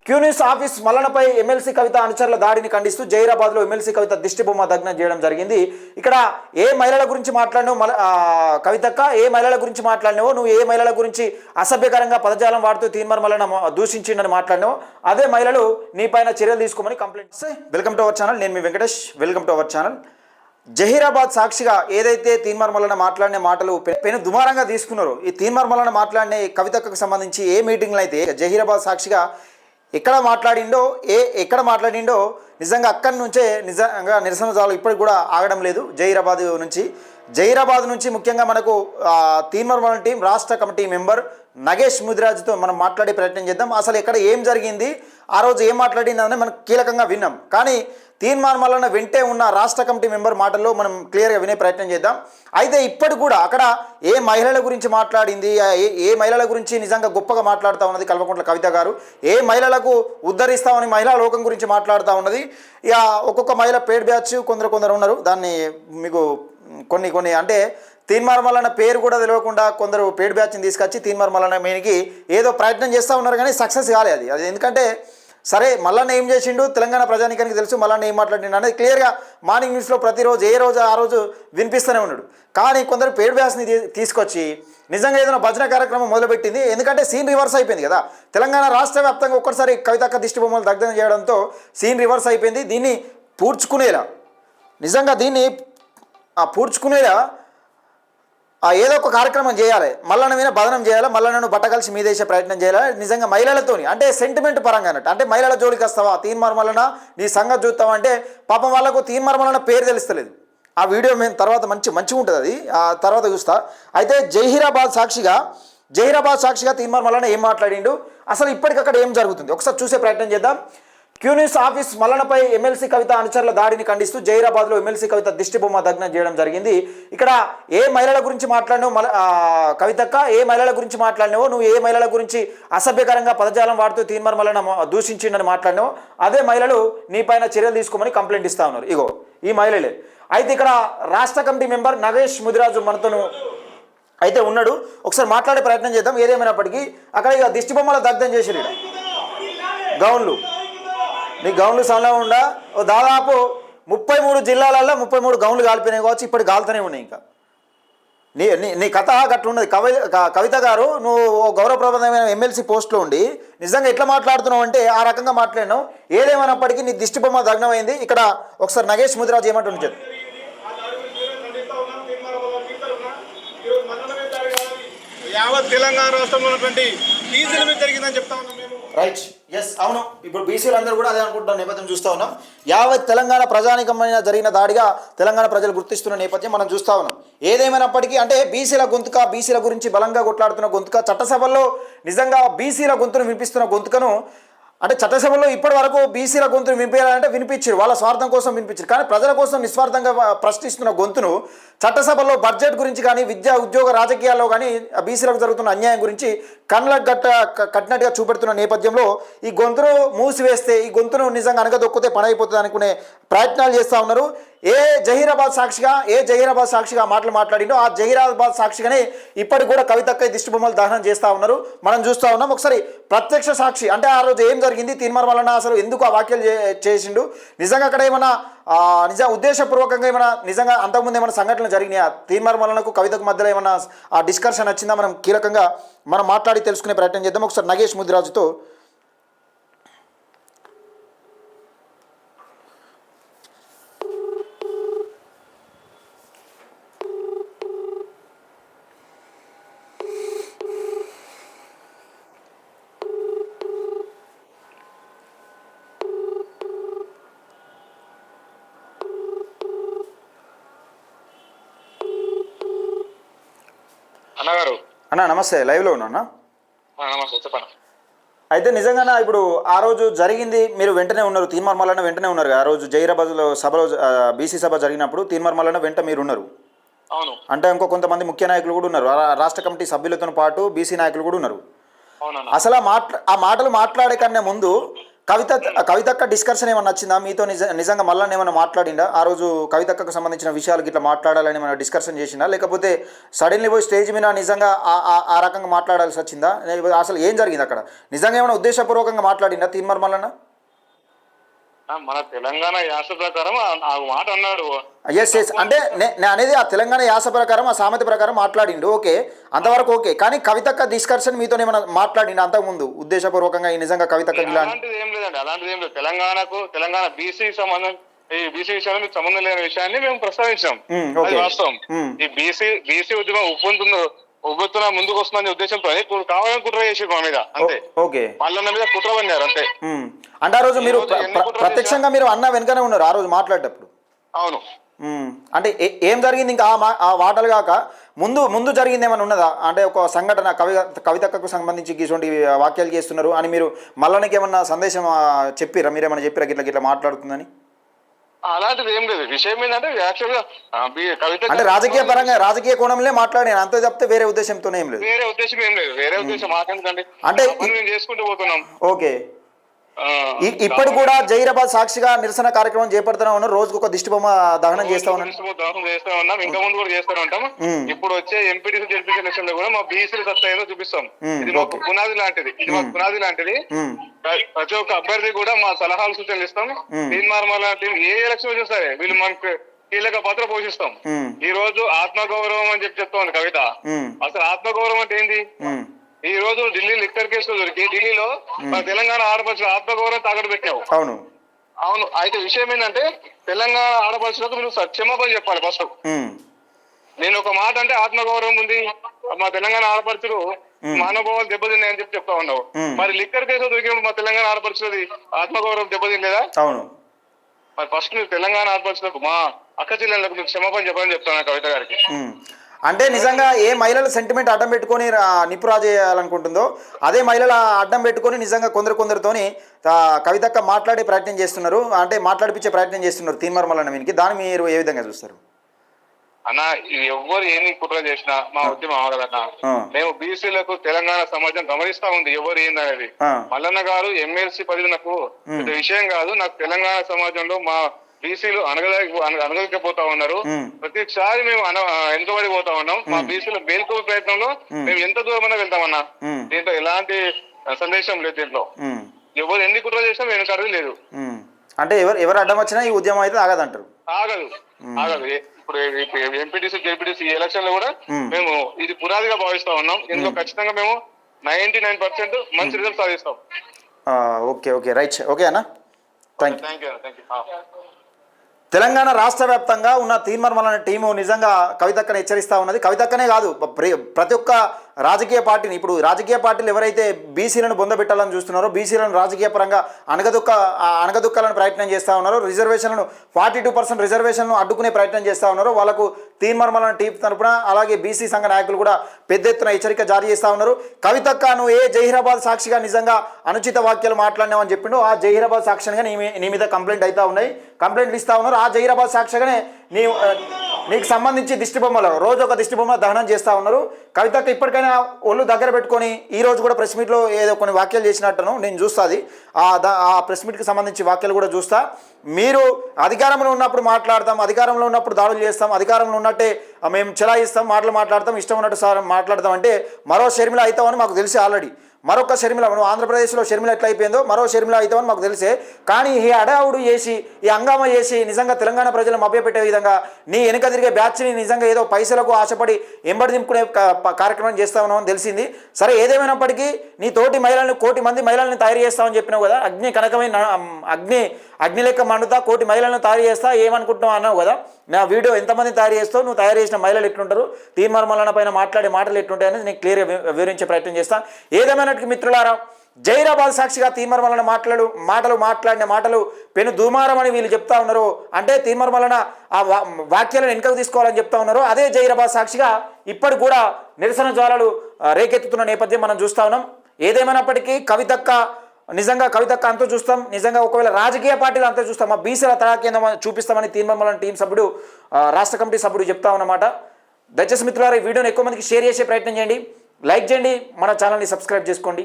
క్యూనిస్ office మల్లనపై MLC కవిత అనుచరుల దాడిని ఖండిస్తూ జైరాబాద్లో ఎమ్మెల్సీ కవిత దిష్టిబొమ్మ దగ్నం చేయడం జరిగింది. ఇక్కడ ఏ మహిళల గురించి మాట్లాడినావు కవితక్క, ఏ మహిళల గురించి మాట్లాడినావో, నువ్వు ఏ మహిళల గురించి అసభ్యకరంగా పదజాలం వాడుతూ తీన్మార్ మల్లన దూషించిండని మాట్లాడినావు, అదే మహిళలు నీపైన చర్యలు తీసుకోమని complaint. Welcome to our channel, నేను మీ Venkatesh. Welcome to our channel. Zaheerabad సాక్షిగా ఏదైతే తీన్మార్ మల్లన మాట్లాడిన మాటలు పెను దుమారంగా తీసుకున్నారో, ఈ తీన్మార్ మల్లన మాట్లాడిన కవితకు సంబంధించి ఏ మీటింగ్లో అయితే జహీరాబాద్ సాక్షిగా ఎక్కడ మాట్లాడిండో నిజంగా అక్కడి నుంచే నిజంగా నిరసనలు ఇప్పటికి కూడా ఆగడం లేదు. జహీరాబాద్ నుంచి ముఖ్యంగా మనకు తీన్మార్ మల్లన టీం రాష్ట్ర కమిటీ మెంబర్ నగేష్ ముదిరాజుతో మనం మాట్లాడే ప్రయత్నం చేద్దాం. అసలు ఎక్కడ ఏం జరిగింది, ఆ రోజు ఏం మాట్లాడిందని మనం కీలకంగా విన్నాం. కానీ తీన్మార్ మల్లన వెంటే ఉన్న రాష్ట్ర కమిటీ మెంబర్ మాటల్లో మనం క్లియర్గా వినే ప్రయత్నం చేద్దాం. అయితే ఇప్పటికి కూడా అక్కడ ఏ మహిళల గురించి మాట్లాడింది, ఏ మహిళల గురించి నిజంగా గొప్పగా మాట్లాడుతూ ఉన్నది కల్వకుంట్ల కవిత గారు, ఏ మహిళలకు ఉద్ధరిస్తామని మహిళా లోకం గురించి మాట్లాడుతూ ఉన్నది. ఇక ఒక్కొక్క మహిళ పేడ్ బ్యాచ్ కొందరు ఉన్నారు. దాన్ని మీకు కొన్ని అంటే తీన్మార్ మల్లన పేరు కూడా తెలియకుండా కొందరు పేడ్ బ్యాచ్ని తీసుకొచ్చి తీన్మార్ మల్లన మీనికి ఏదో ప్రయత్నం చేస్తూ ఉన్నారు, కానీ సక్సెస్ కాలేదు అది. ఎందుకంటే సరే మల్లన్న ఏం చేసిండు తెలంగాణ ప్రజానికానికి తెలుసు, మల్లన్న ఏం మాట్లాడిండు అనేది క్లియర్గా మార్నింగ్ న్యూస్లో ప్రతిరోజు ఏ రోజు ఆ రోజు వినిపిస్తూనే ఉన్నాడు. కానీ కొందరు పేడ్ బ్యాచ్ని తీసుకొచ్చి నిజంగా ఏదైనా భజన కార్యక్రమం మొదలుపెట్టింది. ఎందుకంటే సీన్ రివర్స్ అయిపోయింది కదా, తెలంగాణ రాష్ట్ర వ్యాప్తంగా ఒక్కసారి కవితక్క దిష్టి బొమ్మలు దగ్ధం చేయడంతో సీన్ రివర్స్ అయిపోయింది. దీన్ని పూడ్చుకునేలా ఏదో ఒక కార్యక్రమం చేయాలి, మల్లన్న మీద బదనం చేయాలి, మల్లన్నను బట్టగలిసి మీదేసే ప్రయత్నం చేయాలి. నిజంగా మహిళలతోని అంటే సెంటిమెంట్ పరంగా అన్నట్టు, అంటే మహిళల జోలికి వస్తావా, తీన్మార్ మల్లన నీ సంగతి చూస్తావా అంటే పాపం వాళ్ళకు తీన్మార్ మల్లన పేరు తెలుస్తలేదు. ఆ వీడియో మేము తర్వాత మంచిగా ఉంటుంది, అది ఆ తర్వాత చూస్తా. అయితే జహీరాబాద్ సాక్షిగా తీన్మార్ మల్లన ఏం మాట్లాడిండు, అసలు ఇప్పటికక్కడ ఏం జరుగుతుంది ఒకసారి చూసే ప్రయత్నం చేద్దాం. క్యూనిస్ ఆఫీస్ మల్లనపై ఎమ్మెల్సీ కవిత అనుచరుల దాడిని ఖండిస్తూ జైరాబాద్లో ఎమ్మెల్సీ కవిత దిష్టిబొమ్మ దగ్నం చేయడం జరిగింది. ఇక్కడ ఏ మహిళల గురించి మాట్లాడినావు కవితక్క, ఏ మహిళల గురించి మాట్లాడినావో, నువ్వు ఏ మహిళల గురించి అసభ్యకరంగా పదజాలం వాడుతూ తీన్మార్ మల్లన దూషించిండని మాట్లాడినావు, అదే మహిళలు నీపైన చర్యలు తీసుకోమని కంప్లైంట్ ఇస్తా ఉన్నారు. ఇగో ఈ మహిళలే. అయితే ఇక్కడ రాష్ట్ర కమిటీ మెంబర్ నగేష్ ముదిరాజు మనతో అయితే ఉన్నాడు, ఒకసారి మాట్లాడే ప్రయత్నం చేద్దాం. ఏదేమైనప్పటికీ అక్కడ ఇక దిష్టిబొమ్మల దగ్ధం చేసిరు. నీ గౌన్లు సన్నగా దాదాపు 33 జిల్లాలలో 33 గౌన్లు కాలిపోయినాయి కావచ్చు, ఇప్పటి కాలుతూనే ఉన్నాయి. ఇంకా నీ కథ గట్టు ఉన్నది. కవిత గారు, నువ్వు గౌరవప్రదమైన ఎమ్మెల్సీ పోస్ట్లో ఉండి నిజంగా ఎట్లా మాట్లాడుతున్నావు అంటే ఆ రకంగా మాట్లాడినావు. ఏదేమైనప్పటికీ నీ దిష్టిబొమ్మ దగ్నం అయింది. ఇక్కడ ఒకసారి నగేష్ ముదిరాజు ఏమంటుంది చెప్పు. యావత్ తెలంగాణ రాష్ట్రంలో ఉన్నటువంటి బీసీల మీద జరిగిందని చెప్తా ఉన్నాం మేము. రైట్, ఎస్, అవును. ఇప్పుడు బీసీలు అందరూ కూడా అదే అనుకుంటున్న నేపథ్యం చూస్తూ ఉన్నాం. యావత్ తెలంగాణ ప్రజానికమైన జరిగిన దాడిగా తెలంగాణ ప్రజలు గుర్తిస్తున్న నేపథ్యం మనం చూస్తూ ఉన్నాం. ఏదేమైనప్పటికీ అంటే బీసీల గురించి బలంగా కొట్లాడుతున్న గొంతుక, చట్టసభల్లో నిజంగా బీసీల గొంతును వినిపిస్తున్న గొంతుకను, అంటే చట్టసభలో ఇప్పటి వరకు బీసీల గొంతును వినిపించాలంటే వినిపించారు, వాళ్ళ స్వార్థం కోసం వినిపించారు. కానీ ప్రజల కోసం నిస్వార్థంగా ప్రశ్నిస్తున్న గొంతును చట్టసభలో బడ్జెట్ గురించి కానీ, విద్యా ఉద్యోగ రాజకీయాల్లో కానీ బీసీలకు జరుగుతున్న అన్యాయం గురించి కళ్ళకు కట్టినట్టుగా చూపెడుతున్న నేపథ్యంలో ఈ గొంతును మూసివేస్తే, ఈ గొంతును నిజంగా అనగదొక్కితే పని అయిపోతుంది అనుకునే ప్రయత్నాలు చేస్తూ ఉన్నారు. ఏ జహీరాబాద్ సాక్షిగా మాటలు మాట్లాడిండో ఆ జహీరాబాద్ సాక్షిగానే ఇప్పటికి కూడా కవితక్క దిష్టిబొమ్మలు దహనం చేస్తూ ఉన్నారు, మనం చూస్తూ ఉన్నాం. ఒకసారి ప్రత్యక్ష సాక్షి అంటే ఆ రోజు ఏం జరిగింది, తీన్మార్ మల్లన అసలు ఎందుకు ఆ వ్యాఖ్యలు చేసిండు, నిజంగా అక్కడ ఏమన్నా ఉద్దేశపూర్వకంగా ఏమైనా నిజంగా అంతకుముందు ఏమైనా సంఘటనలు జరిగినాయా, తీన్మార్ మల్లనకు కవితకు మధ్యలో ఏమైనా ఆ డిస్కషన్ వచ్చిందా, మనం కీలకంగా మనం మాట్లాడి తెలుసుకునే ప్రయత్నం చేద్దాం. ఒకసారి నగేష్ ముదిరాజుతో. అన్న నమస్తే, లైవ్లో ఉన్నా. నమస్తే, చెప్పండి. అయితే నిజంగా ఇప్పుడు ఆ రోజు జరిగింది, మీరు వెంటనే ఉన్నారు, తీన్మార్ మల్లన వెంటనే ఉన్నారు. ఆ రోజు జహీరాబాద్లో సభలో బీసీ సభ జరిగినప్పుడు తీన్మార్ మల్లన వెంట మీరు ఉన్నారు. అవును. అంటే ఇంకో కొంతమంది ముఖ్య నాయకులు కూడా ఉన్నారు, రాష్ట్ర కమిటీ సభ్యులతో పాటు బీసీ నాయకులు కూడా ఉన్నారు. అసలు ఆ మాటలు మాట్లాడే కన్నా ముందు కవితక్క డిస్కషన్ ఏమన్నా నచ్చిందా మీతో? నిజంగా మళ్ళీ ఏమైనా మాట్లాడిందా ఆ రోజు? కవితక్కకు సంబంధించిన విషయాలు ఇట్లా మాట్లాడాలని ఏమైనా డిస్కషన్ చేసిందా, లేకపోతే సడన్లీ పోయి స్టేజ్ మీద నిజంగా ఆ రకంగా మాట్లాడాల్సి వచ్చిందా? అసలు ఏం జరిగింది అక్కడ? నిజంగా ఏమైనా ఉద్దేశపూర్వకంగా మాట్లాడిందా తీన్మార్ మల్లన్న? మన తెలంగాణ యాస ప్రకారం ఆ మాట అన్నాడు. ఎస్ అంటే నేను అనేది ఆ తెలంగాణ యాస ప్రకారం, ఆ సామెత ప్రకారం మాట్లాడిండు, ఓకే, అంతవరకు ఓకే. కానీ కవితక్క డిస్కషన్ మీతో ఏమైనా మాట్లాడిండు అంతకుముందు ఉద్దేశపూర్వకంగా నిజంగా కవితక్క? అలాంటిది ఏం లేదండి, అలాంటిది ఏం లేదు. తెలంగాణ బీసీ సంబంధం, ఈ బీసీ విషయంలో మీకు సంబంధం లేని విషయాన్ని మేము ప్రస్తావించాం. అది వాస్తవం. ఈ బీసీ ఉద్యమం ఉబ్బెత్తున ముందుకు వస్తుందనే ఉద్దేశంతో కావాలని కుట్ర చేసి మా మీద, అంతే. ఓకే, మల్లన్న మీద కుట్ర పన్నారు అంతే. అంటే ఆ రోజు మీరు ప్రత్యక్షంగా మీరు అన్న వెనుకనే ఉన్నారు ఆ రోజు మాట్లాడేటప్పుడు? అవును. అంటే ఏం జరిగింది ఇంకా ఆ వాటలు కాక ముందు జరిగింది ఏమైనా ఉన్నదా? అంటే ఒక సంఘటన కవితక్కకు సంబంధించి ఇటువంటి వాక్యాలు చేస్తున్నారు అని మీరు మల్లన్నకి ఏమన్నా సందేశం చెప్పిరా? మీరేమన్నా చెప్పిరా గిట్లా మాట్లాడుతుందని? అలాంటిది ఏం లేదు. విషయం ఏంటంటే యాక్చువల్గా కవిత అంటే రాజకీయ కోణంలో మాట్లాడాను అంతే తప్పితే వేరే ఉద్దేశంతోనే ఏం లేదు. వేరే ఉద్దేశం ఏం లేదు. వేరే ఉద్దేశం మాకెందుకండి, అంటే మేము చేసుకుంటూ పోతున్నాం. ఓకే. ఇప్పుడు కూడా జహీరాబాద్ సాక్షిగా నిరసన కార్యక్రమం చేపడుతూనే ఉన్నాం. రోజుకు ఒక దిష్టి బొమ్మ దహనం చేస్తా ఉన్నాం. ఇంకా ముందు కూడా చేస్తూనే ఉంటాం. ఇప్పుడు వచ్చే ఎంపీటీసీ జెడ్పీసీ ఎలక్షన్ లో కూడా మా బీసీ సత్తా ఏదో చూపిస్తాం. ఇది మాకు పునాది లాంటిది. ప్రతి ఒక్క అభ్యర్థి కూడా మా సలహాలు సూచనలు ఇస్తాం. తీన్మార్ లాంటి ఏ ఎలక్షన్ వచ్చినా సరే వీళ్ళు మనకు కీలక పాత్ర పోషిస్తాం. ఈ రోజు ఆత్మగౌరవం అని చెప్తా కవిత. అసలు ఆత్మగౌరవం అంటే ఏంది? ఈ రోజు ఢిల్లీ లిక్కర్ కేసులో దొరికి ఢిల్లీలో మన తెలంగాణ ఆడపడుచుల ఆత్మగౌరవం తాకట్టు పెట్టావు. అవును. అయితే విషయం ఏంటంటే తెలంగాణ ఆడపడుచులకు మీరు క్షమాపణ చెప్పాలి ఫస్ట్. నేను ఒక మాట అంటే ఆత్మగౌరవం ఉంది, మా తెలంగాణ ఆడపడుచులు మానవభావాలు దెబ్బతిన్నాయని చెప్తా ఉన్నావు. మరి లిక్కర్ కేసులో దొరికినప్పుడు మా తెలంగాణ ఆడపడుచులది ఆత్మగౌరవం దెబ్బతినలేదా? మరి ఫస్ట్ మీరు తెలంగాణ ఆడపడుచులకు, మా అక్క చెల్లెళ్ళకు మీరు క్షమాపణ చెప్పాలని చెప్తాను కవిత గారికి. అంటే నిజంగా ఏ మహిళల సెంటిమెంట్ అడ్డం పెట్టుకొని నిపురా చేయాలనుకుంటుందో అదే మహిళల అడ్డం పెట్టుకొని నిజంగా కొందరితోని కవితక్క మాట్లాడే ప్రయత్నం చేస్తున్నారు, అంటే మాట్లాడిపించే ప్రయత్నం చేస్తున్నారు తీన్మార్ మల్లన్న మీదకి. దాన్ని మీరు ఏ విధంగా చూస్తారు? అన్న, ఎవ్వరు ఏమి కుట్ర చేసినా మా ఉద్యమం అవగలన్నా మేము బీసీలకు తెలంగాణ సమాజం గమనిస్తా ఉంది ఎవరు ఏందనేది. మల్లన్న గారు ఎమ్మెల్సీ పదవి నాకు విషయం కాదు. నాకు తెలంగాణ సమాజంలో మా బీసీలు అనగలేకపోతా ఉన్నారు. ప్రతిసారి మేము వెనుకబడిపోతా ఉన్నాం. మా బీసీలు మేల్కొనే ప్రయత్నంలో మేము ఎంత దూరమైనా వెళ్తామన్నా. దీంట్లో ఎలాంటి సందేశం లేదు. దీంట్లో ఎవరు ఎన్ని కుట్ర చేసినా వెనుకడది లేదు. అంటే ఎవరు అడ్డం వచ్చినా ఈ ఉద్యమం అయితే ఆగదంటారు? ఆగదు. ఇప్పుడు ఎంపీటీసీ జెడ్పీటీసీ ఎలక్షన్ లో కూడా మేము ఇది పునాదిగా భావిస్తా ఉన్నాం. ఇందులో ఖచ్చితంగా మేము 99% మంచి రిజల్ట్ సాధిస్తాం. Okay right. ఓకే అన్న, థ్యాంక్ యూ. తెలంగాణ రాష్ట్ర వ్యాప్తంగా ఉన్న తీన్మార్ మల్లన్న టీము నిజంగా కవితక్కని హెచ్చరిస్తూ ఉన్నది. కవితక్కనే కాదు, ప్రతి ఒక్క రాజకీయ పార్టీని, ఇప్పుడు రాజకీయ పార్టీలు ఎవరైతే బీసీలను బొందబెట్టాలని చూస్తున్నారో, బీసీలను రాజకీయ పరంగా అణగదొక్కాలని ప్రయత్నం చేస్తూ ఉన్నారో, రిజర్వేషన్లను 42% రిజర్వేషన్లను అడ్డుకునే ప్రయత్నం చేస్తూ ఉన్నారో, వాళ్ళకు తీన్మార్ మల్లన్న టీం తరపున అలాగే బీసీ సంఘ నాయకులు కూడా పెద్ద ఎత్తున హెచ్చరిక జారీ చేస్తూ ఉన్నారు. కవితక్క, నువ్వు జహీరాబాద్ సాక్షిగా నిజంగా అనుచిత వాక్యాలు మాట్లాడినావని చెప్పిండు. ఆ జహీరాబాద్ సాక్షిగా నీ మీద కంప్లైంట్ అవుతా ఉన్నాయి, కంప్లైంట్లు ఇస్తూ ఉన్నారు. ఆ జహీరాబాద్ సాక్షిగానే నీకు సంబంధించి దిష్టి బొమ్మలు రోజు ఒక దిష్టి బొమ్మ దహనం చేస్తూ ఉన్నారు. కవితక్క ఇప్పటికైనా ఒళ్ళు దగ్గర పెట్టుకొని ఈరోజు కూడా ప్రెస్ మీట్లో ఏదో కొన్ని వాక్యాలు చేసినట్టును నేను చూస్తుంది. ఆ ప్రెస్ మీట్కి సంబంధించి వాక్యాలు కూడా చూస్తా. మీరు అధికారంలో ఉన్నప్పుడు మాట్లాడతాం, అధికారంలో ఉన్నప్పుడు దాడులు చేస్తాం, అధికారంలో ఉన్నట్టే మేము చెలాయిస్తాం, మాట్లాడతాం, ఇష్టం ఉన్నట్టు సార్ మాట్లాడతాం అంటే మరో షర్మిల అవుతామని మాకు తెలిసి ఆల్రెడీ. మరొక షర్మిల, మనం ఆంధ్రప్రదేశ్లో షర్మిల ఎట్లా అయిపోయిందో మరో షర్మిల అవుతామని మాకు తెలిసే. కానీ ఈ అడావుడు చేసి, ఈ హంగామా చేసి నిజంగా తెలంగాణ ప్రజలు మభ్యపెట్టే విధంగా నీ వెనుక తిరిగే బ్యాచ్ని నిజంగా ఏదో పైసలకు ఆశపడి ఎంబడి దింపుకునే కార్యక్రమం చేస్తా ఉన్నామని తెలిసింది. సరే, ఏదేమైనప్పటికీ నీ తోటి మహిళలను, 1 కోటి మంది మహిళల్ని తయారు చేస్తామని చెప్పినావు కదా. అగ్ని లెక్క మండుతా 1 కోటి మహిళలను తయారు చేస్తా, ఏమనుకుంటున్నావు అన్నావు కదా. నా వీడియో ఎంతమంది తయారు చేస్తావు, నువ్వు తయారు చేసిన మహిళలు ఎట్లుంటారు, తీన్మార్ మల్లన్న పైన మాట్లాడే మాటలు ఎట్లుంటాయి అనేది నేను క్లియర్గా వివరించే ప్రయత్నం చేస్తాను. ఏదేమైనట్టు మిత్రులారా, జహీరాబాద్ సాక్షిగా తీన్మార్ మల్లన్న మాట్లాడిన మాటలు పెను దుమారమని వీళ్ళు చెప్తా ఉన్నారు. అంటే తీన్మార్ మల్లన్న ఆ వాక్యాలను వెనుకకు తీసుకోవాలని చెప్తా ఉన్నారు. అదే జహీరాబాద్ సాక్షిగా ఇప్పటికి కూడా నిరసన జ్వాలలు రేకెత్తుతున్న నేపథ్యం మనం చూస్తా ఉన్నాం. ఏదేమైనప్పటికీ కవితక్క అంతా చూస్తాం. నిజంగా ఒకవేళ రాజకీయ పార్టీలు అంతా చూస్తాం, మా బీసీల తడాకేందో చూపిస్తామని తీన్మార్ మల్లన్న టీం సభ్యుడు, రాష్ట్ర కమిటీ సభ్యుడు చెప్తా ఉన్నమాట. దయచేసి మిత్రులారా, ఈ వీడియోని ఎక్కువ మందికి షేర్ చేసే ప్రయత్నం చేయండి, లైక్ చేయండి, మన ఛానల్ని సబ్స్క్రైబ్ చేసుకోండి.